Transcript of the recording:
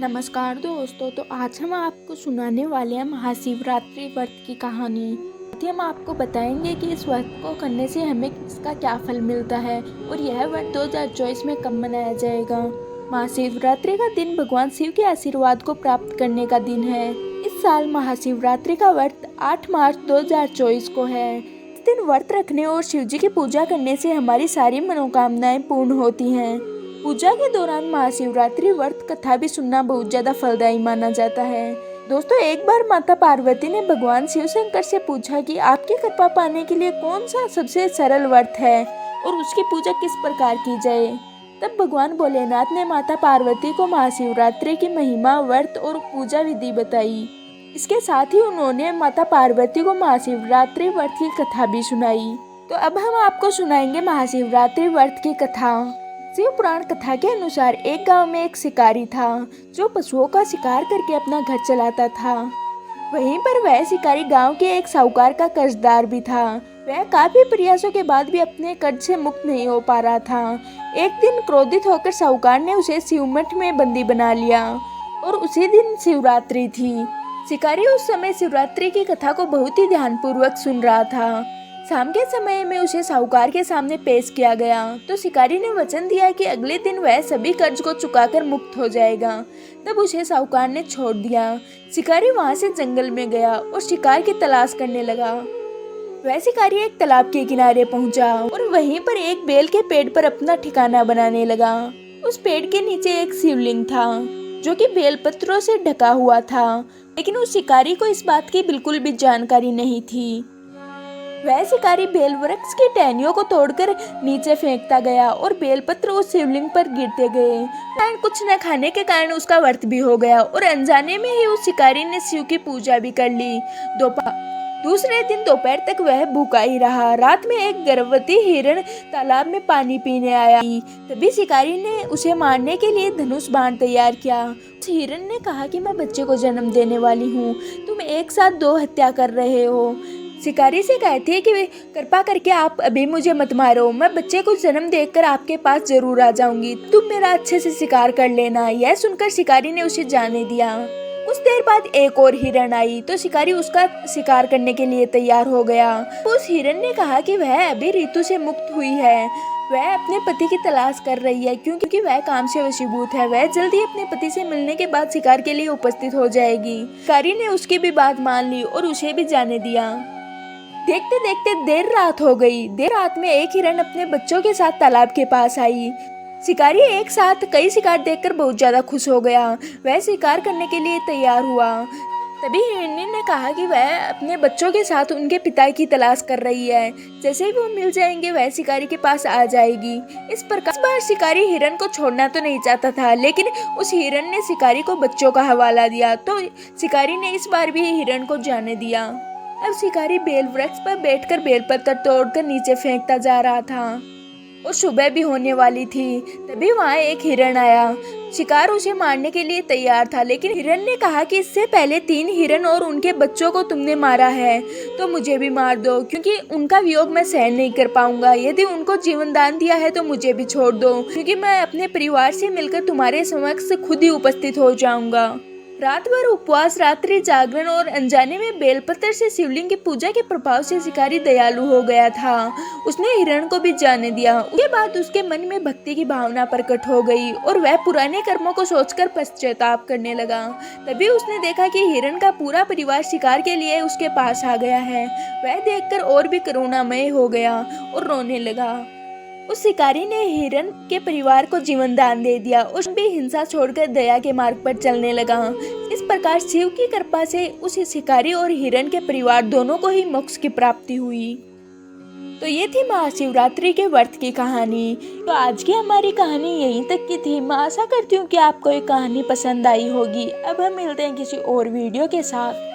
नमस्कार दोस्तों। तो आज हम आपको सुनाने वाले हैं महाशिवरात्रि व्रत की कहानी। साथ ही हम आपको बताएंगे कि इस व्रत को करने से हमें इसका क्या फल मिलता है और यह व्रत 2024 में कब मनाया जाएगा। महाशिवरात्रि का दिन भगवान शिव के आशीर्वाद को प्राप्त करने का दिन है। इस साल महाशिवरात्रि का व्रत 8 मार्च 2024 को है। इस दिन व्रत रखने और शिव जी की पूजा करने से हमारी सारी मनोकामनाएं पूर्ण होती हैं। पूजा के दौरान महाशिवरात्रि व्रत कथा भी सुनना बहुत ज्यादा फलदायी माना जाता है। दोस्तों, एक बार माता पार्वती ने भगवान शिव शंकर से पूछा कि आपकी कृपा पाने के लिए कौन सा सबसे सरल व्रत है और उसकी पूजा किस प्रकार की जाए। तब भगवान भोलेनाथ ने माता पार्वती को महाशिवरात्रि की महिमा, व्रत और पूजा विधि बताई। इसके साथ ही उन्होंने माता पार्वती को महाशिवरात्रि व्रत की कथा भी सुनाई। तो अब हम आपको सुनाएंगे महाशिवरात्रि व्रत की कथा। शिव पुराण कथा के अनुसार एक गांव में एक शिकारी था जो पशुओं का शिकार करके अपना घर चलाता था। वहीं पर वह शिकारी गांव के एक साहूकार का कर्जदार भी था। वह काफी प्रयासों के बाद भी अपने कर्ज से मुक्त नहीं हो पा रहा था। एक दिन क्रोधित होकर साहूकार ने उसे शिवमठ में बंदी बना लिया और उसी दिन शिवरात्रि थी। शिकारी उस समय शिवरात्रि की कथा को बहुत ही ध्यानपूर्वक सुन रहा था। शाम के समय में उसे साहूकार के सामने पेश किया गया तो शिकारी ने वचन दिया कि अगले दिन वह सभी कर्ज को चुकाकर मुक्त हो जाएगा। तब उसे साहूकार ने छोड़ दिया। शिकारी वहां से जंगल में गया और शिकार की तलाश करने लगा। वह शिकारी एक तालाब के किनारे पहुंचा और वहीं पर एक बेल के पेड़ पर अपना ठिकाना बनाने लगा। उस पेड़ के नीचे एक शिवलिंग था जो कि बेलपत्रों से ढका हुआ था, लेकिन उस शिकारी को इस बात की बिल्कुल भी जानकारी नहीं थी। वह शिकारी बेल वृक्ष की टहनियों को तोड़कर नीचे फेंकता गया और बेलपत्र उस शिवलिंग पर गिरते गए। कुछ न खाने के कारण उसका व्रत भी हो गया और अनजाने में ही उस शिकारी ने शिव की पूजा भी कर ली। दूसरे दिन दोपहर तक वह भूखा ही रहा। रात में एक गर्भवती हिरण तालाब में पानी पीने आया। तभी शिकारी ने उसे मारने के लिए धनुष बाण तैयार किया। उस हिरण ने कहा कि मैं बच्चे को जन्म देने वाली हूँ, तुम एक साथ 2 हत्या कर रहे हो। शिकारी से कहती है कि कृपा करके आप अभी मुझे मत मारो, मैं बच्चे को जन्म देकर आपके पास जरूर आ जाऊंगी, तुम मेरा अच्छे से शिकार कर लेना। यह सुनकर शिकारी ने उसे जाने दिया। कुछ देर बाद एक और हिरण आई तो शिकारी उसका शिकार करने के लिए तैयार हो गया। उस हिरण ने कहा कि वह अभी ऋतु से मुक्त हुई है, वह अपने पति की तलाश कर रही है क्योंकि वह काम से वशीभूत है। वह जल्दी अपने पति से मिलने के बाद शिकार के लिए उपस्थित हो जाएगी। शिकारी ने उसकी भी बात मान ली और उसे भी जाने दिया। देखते देखते देर रात हो गई। देर रात में एक हिरण अपने बच्चों के साथ तालाब के पास आई। शिकारी एक साथ कई शिकार देखकर बहुत ज्यादा खुश हो गया। वह शिकार करने के लिए तैयार हुआ। तभी हिरनी ने कहा कि वह अपने बच्चों के साथ उनके पिता की तलाश कर रही है, जैसे ही वो मिल जाएंगे वह शिकारी के पास आ जाएगी। इस प्रकार शिकारी हिरण को छोड़ना तो नहीं चाहता था, लेकिन उस हिरण ने शिकारी को बच्चों का हवाला दिया तो शिकारी ने इस बार भी हिरण को जाने दिया। अब शिकारी बेल वृक्ष पर बैठकर बेलपत्र तोड़कर नीचे फेंकता जा रहा था और सुबह भी होने वाली थी। तभी वहां एक हिरण आया। शिकार उसे मारने के लिए तैयार था, लेकिन हिरण ने कहा कि इससे पहले 3 हिरण और उनके बच्चों को तुमने मारा है तो मुझे भी मार दो, क्योंकि उनका वियोग मैं सहन नहीं कर पाऊंगा। यदि उनको जीवन दान दिया है तो मुझे भी छोड़ दो, क्योंकि मैं अपने परिवार से मिलकर तुम्हारे समक्ष खुद ही उपस्थित हो जाऊंगा। रात भर उपवास, रात्रि जागरण और अनजाने में बेलपत्र से शिवलिंग की पूजा के प्रभाव से शिकारी दयालु हो गया था। उसने हिरण को भी जाने दिया। उसके बाद उसके मन में भक्ति की भावना प्रकट हो गई और वह पुराने कर्मों को सोचकर पश्चाताप करने लगा। तभी उसने देखा कि हिरण का पूरा परिवार शिकार के लिए उसके पास आ गया है। वह देखकर और भी करुणामय हो गया और रोने लगा। उस शिकारी ने हिरण के परिवार को जीवन दान दे दिया और भी हिंसा छोड़कर दया के मार्ग पर चलने लगा। इस प्रकार शिव की कृपा से उस शिकारी और हिरण के परिवार दोनों को ही मोक्ष की प्राप्ति हुई। तो ये थी महाशिवरात्रि के व्रत की कहानी। तो आज की हमारी कहानी यहीं तक की थी। मैं आशा करती हूँ कि आपको ये कहानी पसंद आई होगी। अब हम मिलते हैं किसी और वीडियो के साथ।